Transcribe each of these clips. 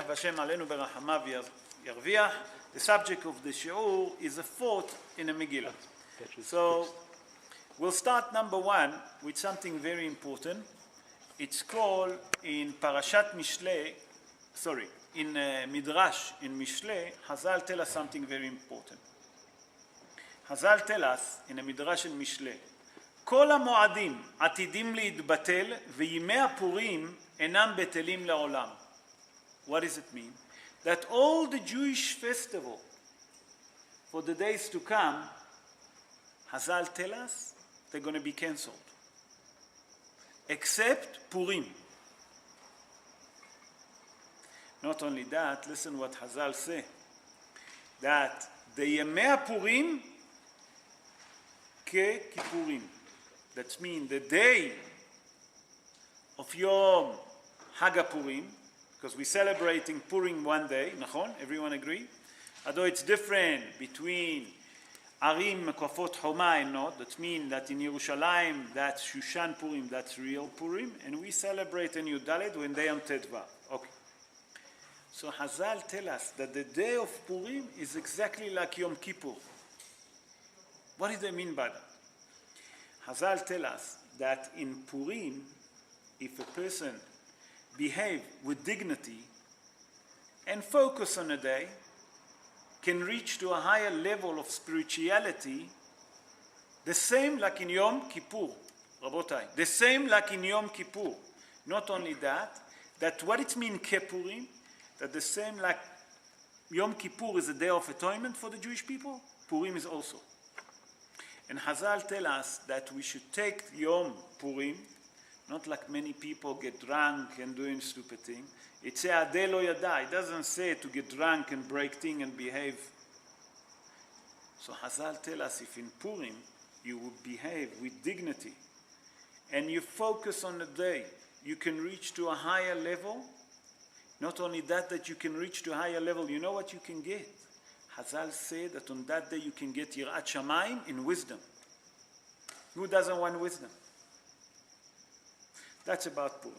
Hashem alenu berachamav yarviach. The subject of the shiur is a thought in a Megillah. So we'll start number one with something very important. It's called in Parashat Mishle, in Midrash, in Mishle, Hazal tell us something very important. Hazal tell us in a Midrash in Mishle, כל המועדים עתידים להתבטל וימי הפורים אינם בטלים לעולם. What does it mean? That all the Jewish festival for the days to come, Hazal tell us they're going to be cancelled. Except Purim. Not only that, listen what Hazal say. That the Yemei Purim ke Kippurim. That means the day of Yom Hag Purim, because we're celebrating Purim one day, nachon? Everyone agree? Although it's different between Arim Mekafot Homa and not, that means that in Yerushalayim that's Shushan Purim, that's real Purim, and we celebrate in Yudalet when they on Tedva. Okay. So Hazal tell us that the day of Purim is exactly like Yom Kippur. What do they mean by that? Hazal tell us that in Purim, if a person behave with dignity and focus on a day, can reach to a higher level of spirituality, the same like in Yom Kippur, Rabotai, the same like in Yom Kippur. Not only that what it means Kippurim, that the same like Yom Kippur is a day of atonement for the Jewish people, Purim is also. And Hazal tell us that we should take Yom Purim, not like many people get drunk and doing stupid things. It says Adar lo yada. It doesn't say to get drunk and break things and behave. So Hazal tell us if in Purim you would behave with dignity and you focus on the day, you can reach to a higher level. Not only that you can reach to a higher level, you know what you can get? Hazal said that on that day you can get Yirat Shamayim in wisdom. Who doesn't want wisdom? That's about Purim.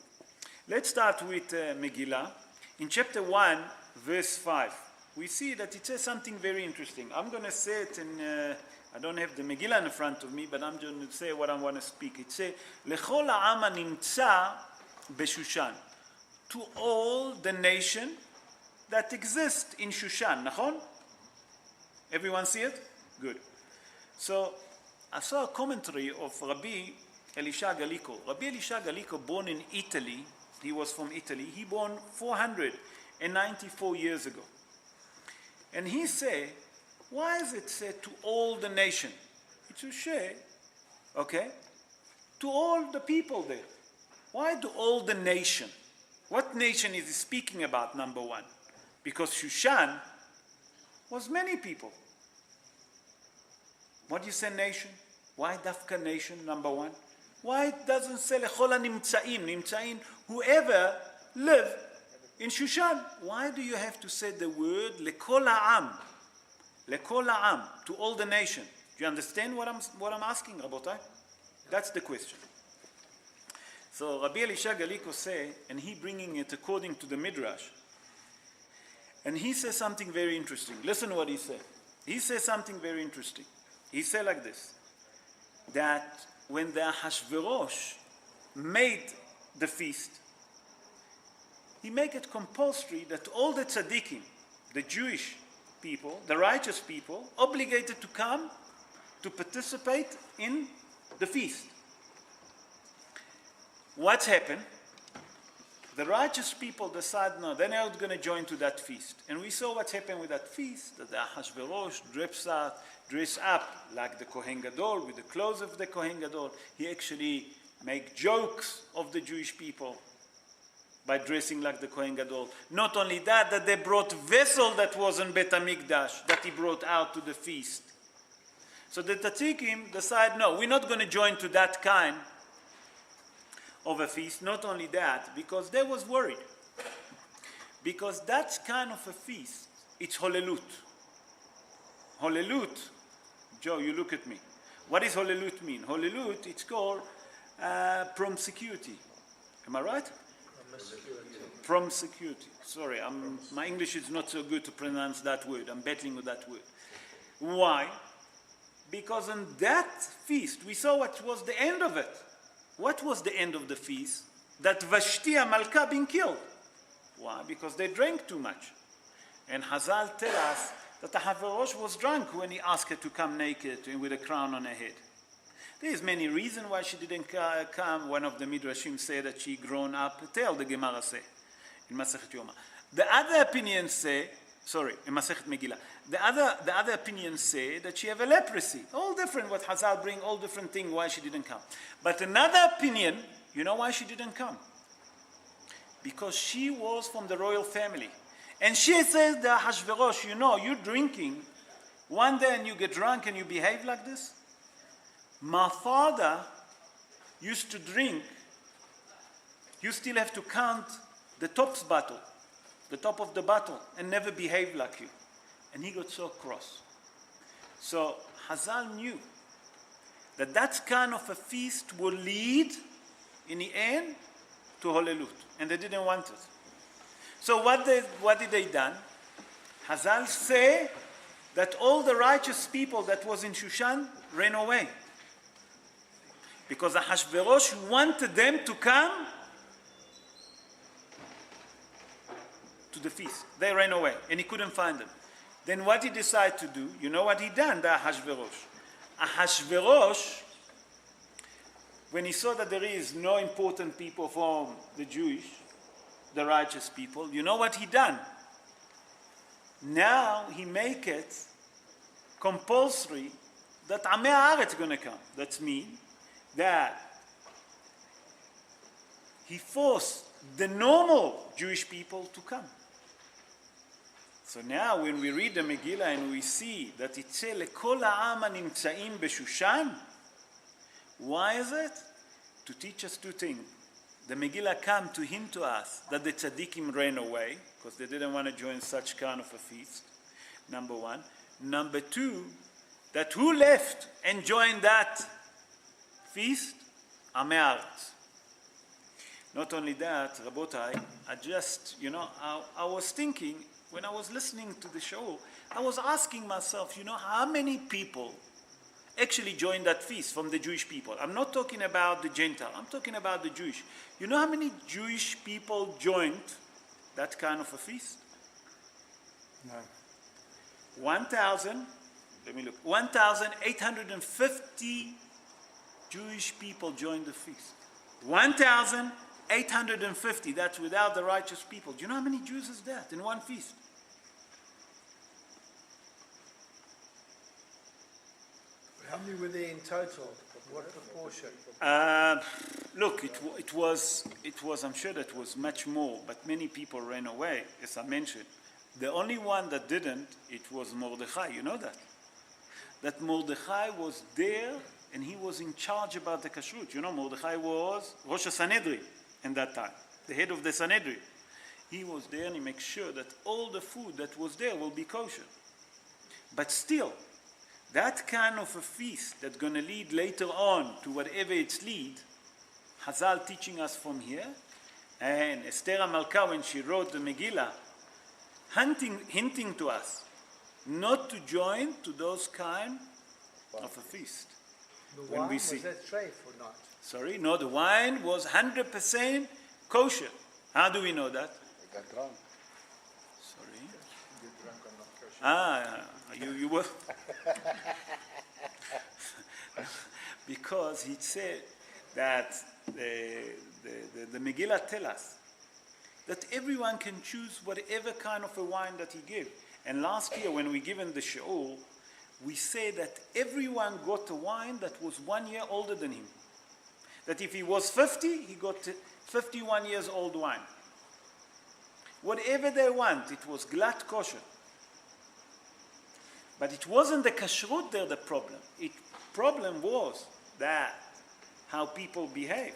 Let's start with Megillah. In chapter 1, verse 5, we see that it says something very interesting. I'm going to say it in, I don't have the Megillah in front of me, but I'm going to say what I want to speak. It says, Lechol ha'am hanimtza b'Shushan. To all the nation that exist in Shushan. Nachon? Everyone see it? Good. So I saw a commentary of Rabbi Elisha Galiko. Rabbi Elisha Galiko, born in Italy, he was from Italy, he born 494 years ago. And he said, why is it said to all the nation? It should say, okay, to all the people there. Why to all the nation? What nation is he speaking about, number one? Because Shushan was many people. What do you say nation? Why Dafka nation, number one? Why it doesn't say Lechol HaNimtzaim, Nimtzaim, whoever live in Shushan? Why do you have to say the word Lekol Ha'am? Lekol Ha'am, to all the nation. Do you understand what I'm asking, Rabotai? That's the question. So Rabbi Elisha Galiko say, and he bringing it according to the Midrash, and he says something very interesting. Listen what he said. He says something very interesting. He said like this, that when the Ahashverosh made the feast, he made it compulsory that all the tzaddikim, the Jewish people, the righteous people, obligated to come to participate in the feast. What happened? The righteous people decide, no, they're not going to join to that feast. And we saw what happened with that feast, that the Ahashverosh dress up like the Kohen Gadol, with the clothes of the Kohen Gadol. He actually make jokes of the Jewish people by dressing like the Kohen Gadol. Not only that they brought vessel that was in Bet HaMikdash, that he brought out to the feast. So the tzaddikim decide, no, we're not going to join to that kind of a feast. Not only that, because they was worried. Because that kind of a feast, it's Holelut. Holelut, Joe, you look at me. What does Holelut mean? Holelut, it's called promiscuity. Am I right? promiscuity. Sorry, my English is not so good to pronounce that word. I'm battling with that word. Why? Because on that feast, we saw what was the end of it. What was the end of the feast? That Vashti Malka been killed. Why? Because they drank too much. And Hazal tell us that Ahasuerus was drunk when he asked her to come naked and with a crown on her head. There is many reasons why she didn't come. One of the Midrashim say that she grown up. Tell the Gemara say in Masechet Yoma. The other opinions say, in Masechet Megillah. The other opinions say that she have a leprosy. All different. What Hazal bring, all different things why she didn't come. But another opinion, you know why she didn't come? Because she was from the royal family. And she says to Ahasuerus, you're drinking one day and you get drunk and you behave like this? My father used to drink, you still have to count the top of the bottle, and never behave like you. And he got so cross. So Hazal knew that kind of a feast will lead, in the end, to Holelut. And they didn't want it. So what did they done? Hazal say that all the righteous people that was in Shushan ran away. Because Ahasuerus wanted them to come to the feast. They ran away and he couldn't find them. Then what he decided to do, you know what he done, the Ahasuerus? Ahasuerus, when he saw that there is no important people from the Jewish, the righteous people, you know what he done? Now he make it compulsory that Amei Haaretz going to come. That means that he forced the normal Jewish people to come. So now when we read the Megillah and we see that it says lekol ha'am hanimtzaim b'Shushan, why is it? To teach us two things. The Megillah come to hint to us that the tzaddikim ran away because they didn't want to join such kind of a feast. Number one. Number two, that who left and joined that feast? Amei Haaretz. Not only that, Rabotai, I was thinking, when I was listening to the show, I was asking myself, how many people actually joined that feast from the Jewish people? I'm not talking about the Gentile, I'm talking about the Jewish. You know how many Jewish people joined that kind of a feast? No. 1,850 Jewish people joined the feast. 1,850, that's without the righteous people. Do you know how many Jews is that in one feast? How many were there in total? What proportion? Look, it was. I'm sure that was much more, but many people ran away, as I mentioned. The only one that didn't, it was Mordechai. You know that? That Mordechai was there and he was in charge about the kashrut. Mordechai was Rosh HaSanhedrin in that time, the head of the Sanhedrin. He was there and he makes sure that all the food that was there will be kosher. But still, that kind of a feast that's going to lead later on to whatever it's lead, Hazal teaching us from here, and Esther HaMalka, when she wrote the Megillah, hinting to us not to join to those kind of a feast. The wine, was that treif or not? Sorry, no, the wine was 100% kosher. How do we know that? I got drunk. Sorry? You're drunk or not kosher. You were... Because he said that the Megillah tell us that everyone can choose whatever kind of a wine that he give. And last year when we given the shiur, we say that everyone got a wine that was 1 year older than him. That if he was 50, he got 51 years old wine. Whatever they want, it was glatt kosher. But it wasn't the kashrut there the problem. The problem was that how people behave.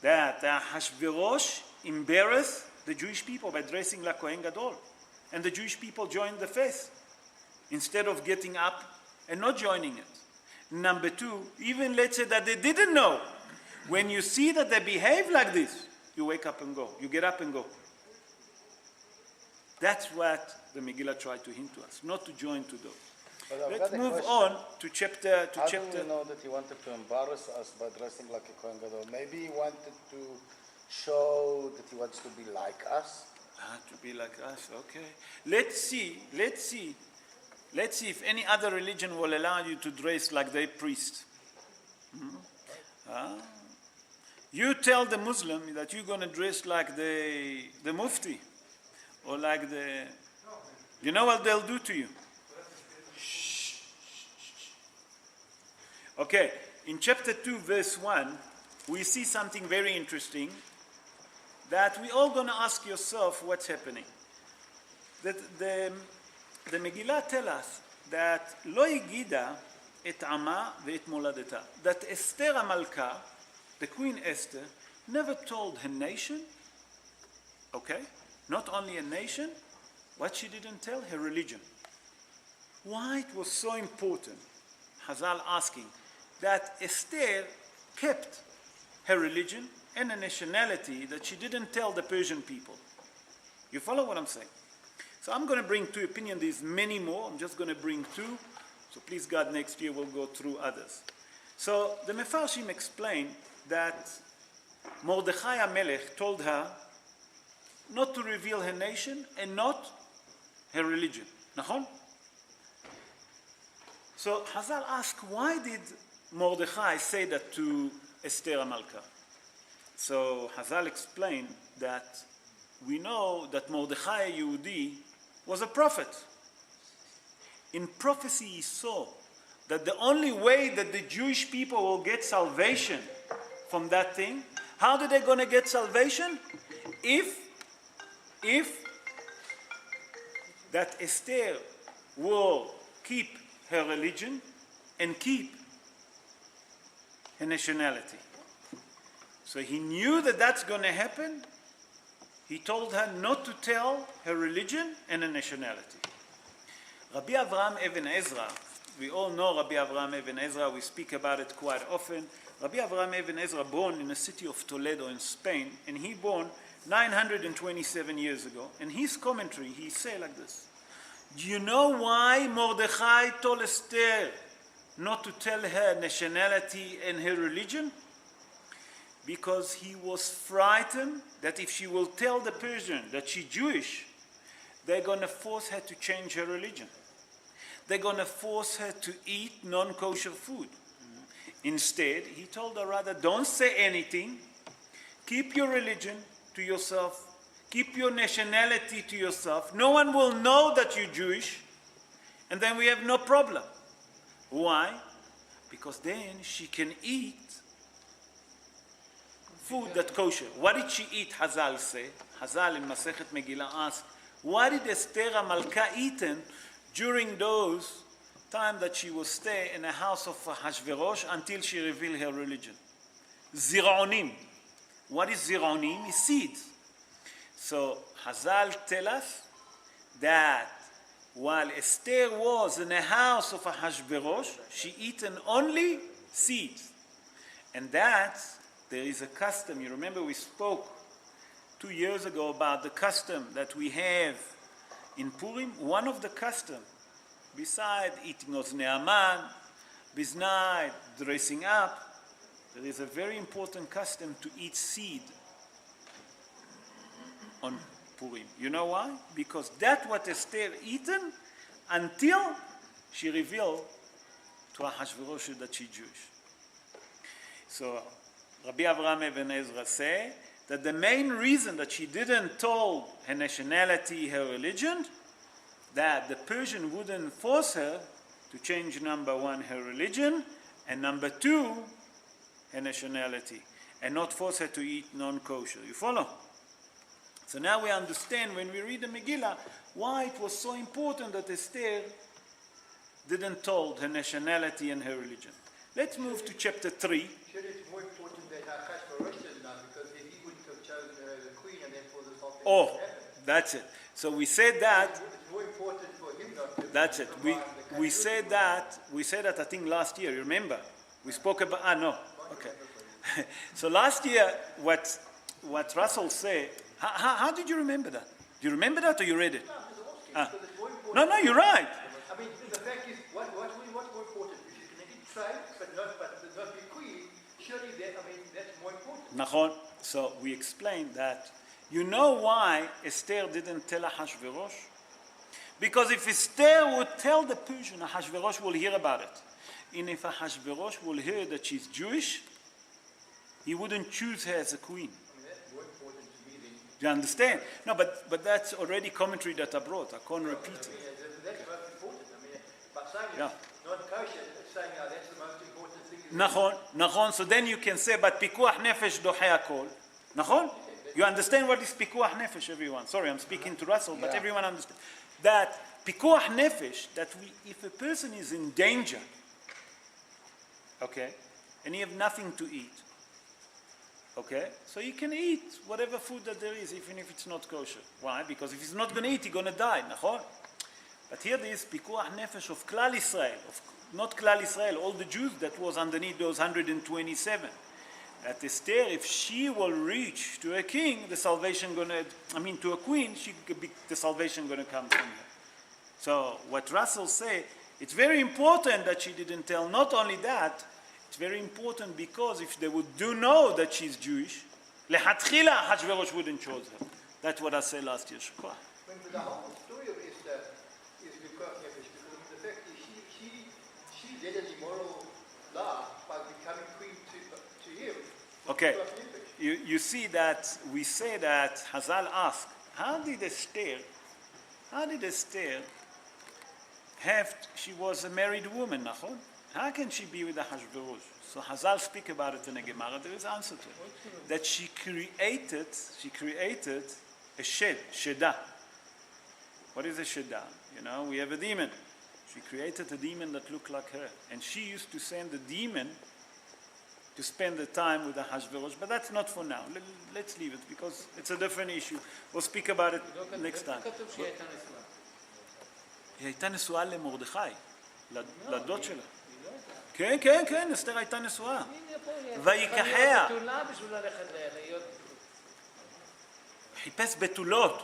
That Ahasuerus embarrassed the Jewish people by dressing like Kohen Gadol. And the Jewish people joined the faith instead of getting up and not joining it. Number two, even let's say that they didn't know. When you see that they behave like this, you wake up and go. You get up and go. That's what the Megillah tried to hint to us, not to join to those. Let's move on to chapter. How do we know that he wanted to embarrass us by dressing like a Kohen Gadol? Maybe he wanted to show that he wants to be like us. To be like us, okay. Let's see if any other religion will allow you to dress like their priest. You tell the Muslim that you're going to dress like the Mufti or like the... You know what they'll do to you? Okay, in chapter 2, verse 1, we see something very interesting that we all going to ask yourself what's happening. That the Megillah tell us that lo yigida et ama ve'et moladeta. That Esther Amalka, the Queen Esther, never told her nation, okay, not only a nation, what she didn't tell, her religion. Why it was so important, Hazal asking, that Esther kept her religion and a nationality that she didn't tell the Persian people. You follow what I'm saying? So I'm going to bring two opinions. There's many more. I'm just going to bring two. So please God, next year we'll go through others. So the Mefarshim explained that Mordechai HaMelech told her not to reveal her nation and not her religion. Nahon? So Hazal asked, why did Mordechai say that to Esther Amalka? So Hazal explained that we know that Mordechai Yehudi was a prophet. In prophecy he saw that the only way that the Jewish people will get salvation from that thing, how are they going to get salvation? If that Esther will keep her religion and keep her nationality. So he knew that that's going to happen. He told her not to tell her religion and her nationality. Rabbi Avraham Even Ezra, we all know Rabbi Avraham Even Ezra, we speak about it quite often. Rabbi Avraham Even Ezra born in the city of Toledo in Spain, and he born 927 years ago. And his commentary, he say like this: do you know why Mordechai told Esther not to tell her nationality and her religion? Because he was frightened that if she will tell the Persian that she's Jewish, they're going to force her to change her religion. They're going to force her to eat non-kosher food. Instead, he told her rather, don't say anything. Keep your religion to yourself. Keep your nationality to yourself. No one will know that you're Jewish. And then we have no problem. Why? Because then she can eat food that's kosher. What did she eat, Hazal say? Hazal in Masechet Megillah asked, what did Esther Amalka eaten during those time that she was stay in the house of Hashverosh until she revealed her religion? Ziraonim. What is ziraonim? Is seeds. So Hazal tell us that while Esther was in the house of Hashverosh, she eaten only seeds. And that there is a custom. You remember we spoke 2 years ago about the custom that we have in Purim. One of the custom, beside eating oznei Haman, beside dressing up, there is a very important custom to eat seed on Purim. You know why? Because that's what Esther eaten until she revealed to Ahasuerus that she's Jewish. So Rabbi Avraham Even Ezra say that the main reason that she didn't tell her nationality, her religion, that the Persian wouldn't force her to change, number one, her religion, and number two, her nationality, and not force her to eat non-kosher. You follow? So now we understand when we read the Megillah why it was so important that Esther didn't tell her nationality and her religion. Let's move to chapter 3. Sure, it's more important that Ahasuerus is not, because if he wouldn't have chosen the queen and then for this whole thing to happen. That's it. So we said that. It's more important for him not to. That's it. We said that. We said that I think last year. Remember, we spoke about. No. Okay. So last year, what what Russell said, how did you remember that? Do you remember that or you read it? No, I'm just asking, Ah. because it's more important. No, you're right. I mean, the fact is, what's more important? If you can eat trade, but not be queen, surely that's more important. Nachon. So we explained that. You know why Esther didn't tell Ahashverosh? Because if Esther would tell the Persian, Ahashverosh will hear about it. And if Ahashverosh will hear that she's Jewish, he wouldn't choose her as a queen. I mean, that's more important to me than... Do you understand? No, but that's already commentary that I brought. I can't repeat it. That's most important. I mean, by saying Yeah. it's not kosher, it's saying that's the most important thing. נכון. So then you can say, but פיקוח נפש דוחה הכל. נכון? You understand what is פיקוח נפש, everyone? Sorry, I'm speaking to Russell, but everyone understands. That פיקוח נפש, that if a person is in danger, okay, and you have nothing to eat, okay, so you can eat whatever food that there is, even if it's not kosher. Why? Because if he's not going to eat, he's going to die, נכון? But here there is פיקוח נפש of כלל ישראל, not כלל ישראל, all the Jews that was underneath those 127. That Esther, if she will reach to a king, the salvation to a queen, the salvation going to come from her. So what Russell say, it's very important that she didn't tell. Not only that, it's very important because if they would know that she's Jewish, lehatchila Hashverosh wouldn't choose her. That's what I said last year. Shukra. When the whole story of Esther is because the fact is she did an immoral lie by becoming queen to him. Okay, you see that we say that Hazal asked, how did Esther she was a married woman, nachon? How can she be with Ahashverosh? So Hazal speak about it in the Gemara, there is answer to it. That she created a sheda. What is a sheda? You know, we have a demon. She created a demon that looked like her. And she used to send the demon to spend the time with Ahashverosh, but that's not for now. Let's leave it because it's a different issue. We'll speak about it next time. היא הייתה נשואה למרדכי, לדוד שלה. כן, אסתר הייתה נשואה. ויקחיה. חיפש בתולות.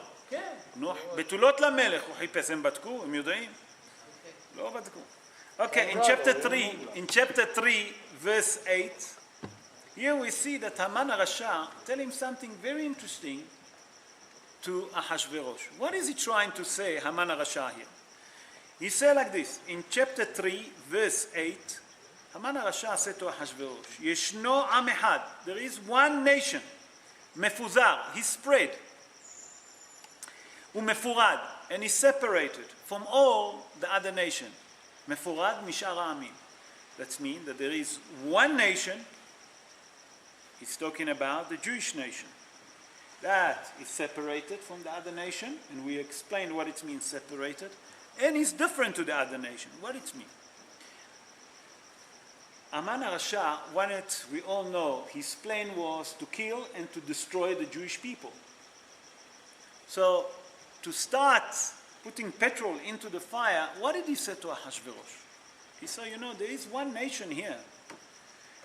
בתולות למלך הוא חיפש, הם בדקו, הם יודעים? לא בדקו. Okay, in chapter 3, verse 8, here we see that Haman HaRasha tell him something very interesting to Ahashverosh. What is he trying to say, Haman HaRasha here? He said like this, in chapter 3, verse 8, Haman HaRasha said to Ahashverosh, Yeshno Am Echad, there is one nation, Mefuzar, he's spread, Umefurad, and he's separated from all the other nation. Mefurad Mishar Ha'amim. That means that there is one nation, he's talking about the Jewish nation, that is separated from the other nation, and we explained what it means separated, and is different to the other nation. What it means? Haman HaRasha wanted, we all know, his plan was to kill and to destroy the Jewish people. So, to start putting petrol into the fire, what did he say to Ahashverosh? He said, there is one nation here.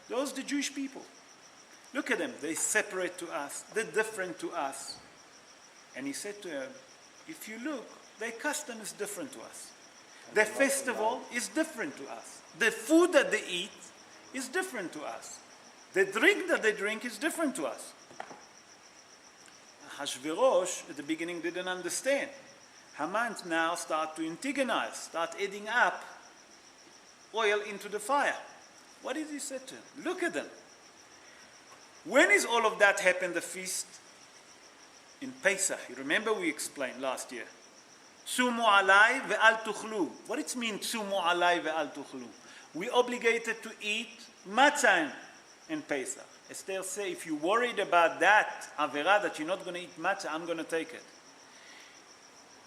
Those are the Jewish people. Look at them. They separate to us. They're different to us. And he said to him, if you look, their custom is different to us. Their festival is different to us. The food that they eat is different to us. The drink that they drink is different to us. Ahashverosh, at the beginning, didn't understand. Haman now start to antagonize, start adding up oil into the fire. What did he say to him? Look at them. When is all of that happened, the feast? In Pesach. You remember we explained last year. Tsumu alai ve'al tuchlu. What it means, tsumu alai ve'al tuchlu? We obligated to eat matzah in Pesach. Esther say, if you're worried about that avera, that you're not going to eat matzah, I'm going to take it.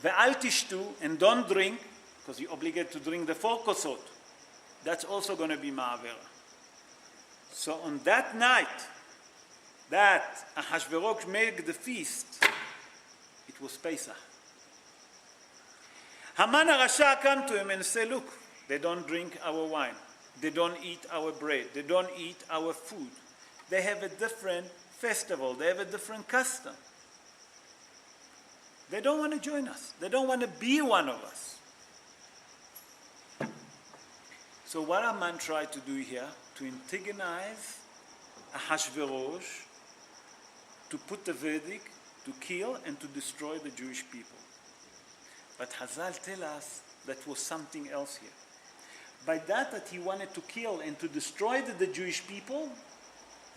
Ve'al tishtu, and don't drink, because you're obligated to drink the 4 kosot. That's also going to be ma'avera. So on that night, that Ahashverosh made the feast, it was Pesach. Haman HaRasha come to him and say, look, they don't drink our wine. They don't eat our bread. They don't eat our food. They have a different festival. They have a different custom. They don't want to join us. They don't want to be one of us. So what Haman tried to do here, to antagonize Ahashverosh, to put the verdict, to kill and to destroy the Jewish people. But Hazal tell us that was something else here. By that he wanted to kill and to destroy the Jewish people,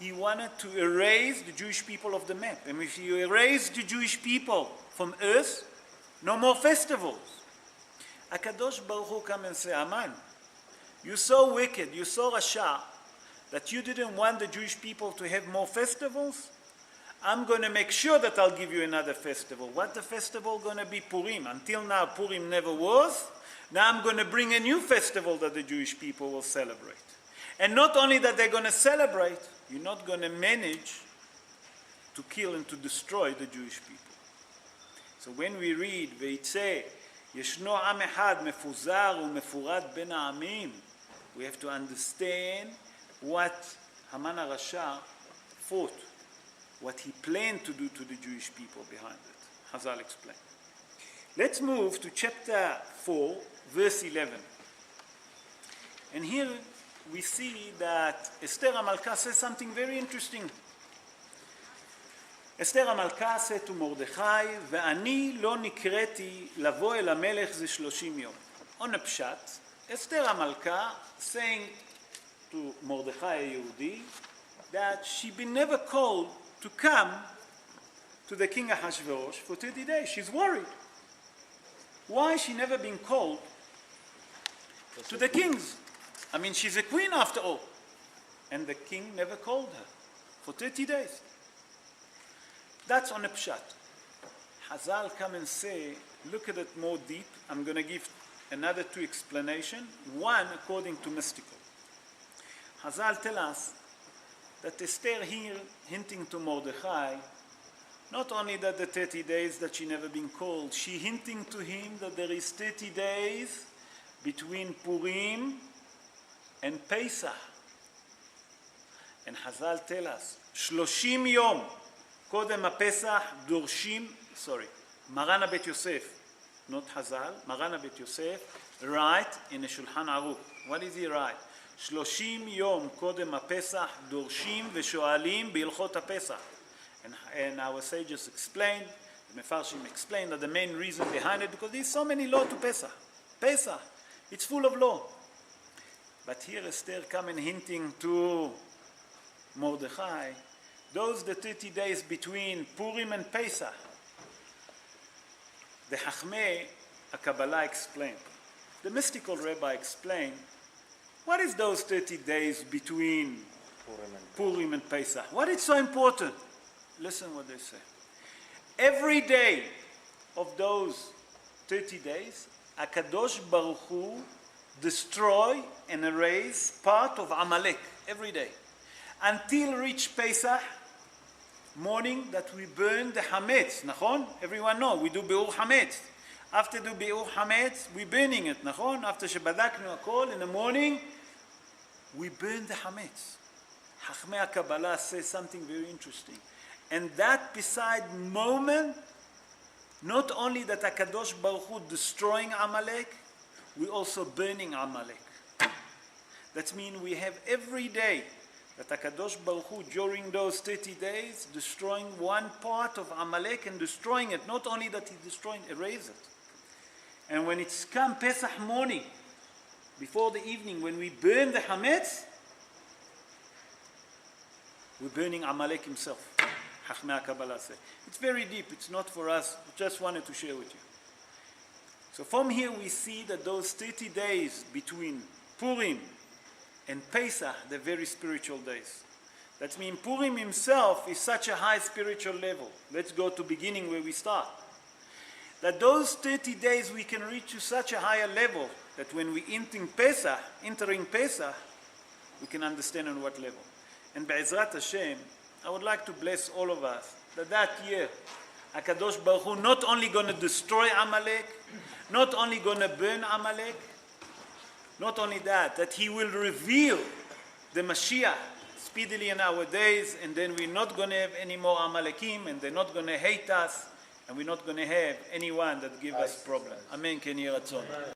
he wanted to erase the Jewish people of the map. And if you erase the Jewish people from earth, no more festivals. HaKadosh Baruch Hu come and say, Haman, you're so wicked, you're so rasha, that you didn't want the Jewish people to have more festivals? I'm going to make sure that I'll give you another festival. What the festival going to be? Purim. Until now, Purim never was. Now I'm going to bring a new festival that the Jewish people will celebrate. And not only that they're going to celebrate, you're not going to manage to kill and to destroy the Jewish people. So when we read, ויצא, ישנו עם אחד מפוזר ומפורד בין העמים, we have to understand what Haman HaRasha fought, what he planned to do to the Jewish people behind it. Hazal explained. Let's move to chapter 4, verse 11. And here we see that Esther HaMalka says something very interesting. Esther HaMalka said to Mordechai, ואני לא נקראתי לבוא אל המלך זה 30 יום. On a pshat, Esther HaMalka saying to Mordechai Yehudi that she been never called to come to the king Ahashverosh for 30 days. She's worried. Why she never been called to the kings? I mean, she's a queen after all. And the king never called her for 30 days. That's on a pshat. Hazal come and say, look at it more deep. I'm going to give another two explanations. One according to mystical. Hazal tell us that Esther here hinting to Mordechai, not only that the 30 days that she never been called, she hinting to him that there is 30 days between Purim and Pesach. And Hazal tell us, 30 יום קודם הפסח דורשים, מרן הבית יוסף, not Hazal, מרן הבית יוסף, write in a Shulchan Aruch. What is he write? 30 יום קודם הפסח דורשים ושואלים בהלכות הפסח. And our sages explained, the Mefarshim explained that the main reason behind it, because there's so many law to Pesach. Pesach, it's full of law. But here Esther coming hinting to Mordechai, those the 30 days between Purim and Pesach. The Chachmei HaKabbalah explained. The mystical rabbi explained, what is those 30 days between Purim and Pesach? What is so important? Listen what they say. Every day of those 30 days, HaKadosh Baruch Hu destroy and erase part of Amalek every day. Until reach Pesach morning that we burn the Hametz, nachon? Everyone know, we do Be'ur Hametz. After do Be'ur Hametz, we burning it, nachon? After Shebadaknu Akol, in the morning, we burn the Hametz. Chachmei HaKabbalah says something very interesting. And that beside moment, not only that HaKadosh Baruch Hu destroying Amalek, we also burning Amalek. That means we have every day that HaKadosh Baruch Hu during those 30 days destroying one part of Amalek and destroying it. Not only that he destroying, erase it. And when it's come Pesach morning, before the evening, when we burn the Hametz, we're burning Amalek himself. Chachmei HaKabbalah say. It's very deep, it's not for us, just wanted to share with you. So from here we see that those 30 days between Purim and Pesach, they're very spiritual days. That means Purim himself is such a high spiritual level. Let's go to beginning where we start. That those 30 days we can reach to such a higher level that when we entering Pesach, we can understand on what level. And Be'ezrat Hashem, I would like to bless all of us that year, HaKadosh Baruch Hu not only going to destroy Amalek, not only going to burn Amalek, not only that, that he will reveal the Mashiach speedily in our days, and then we're not going to have any more Amalekim, and they're not going to hate us, and we're not going to have anyone that give us problem. Amen. Ken Yeh Ratzon.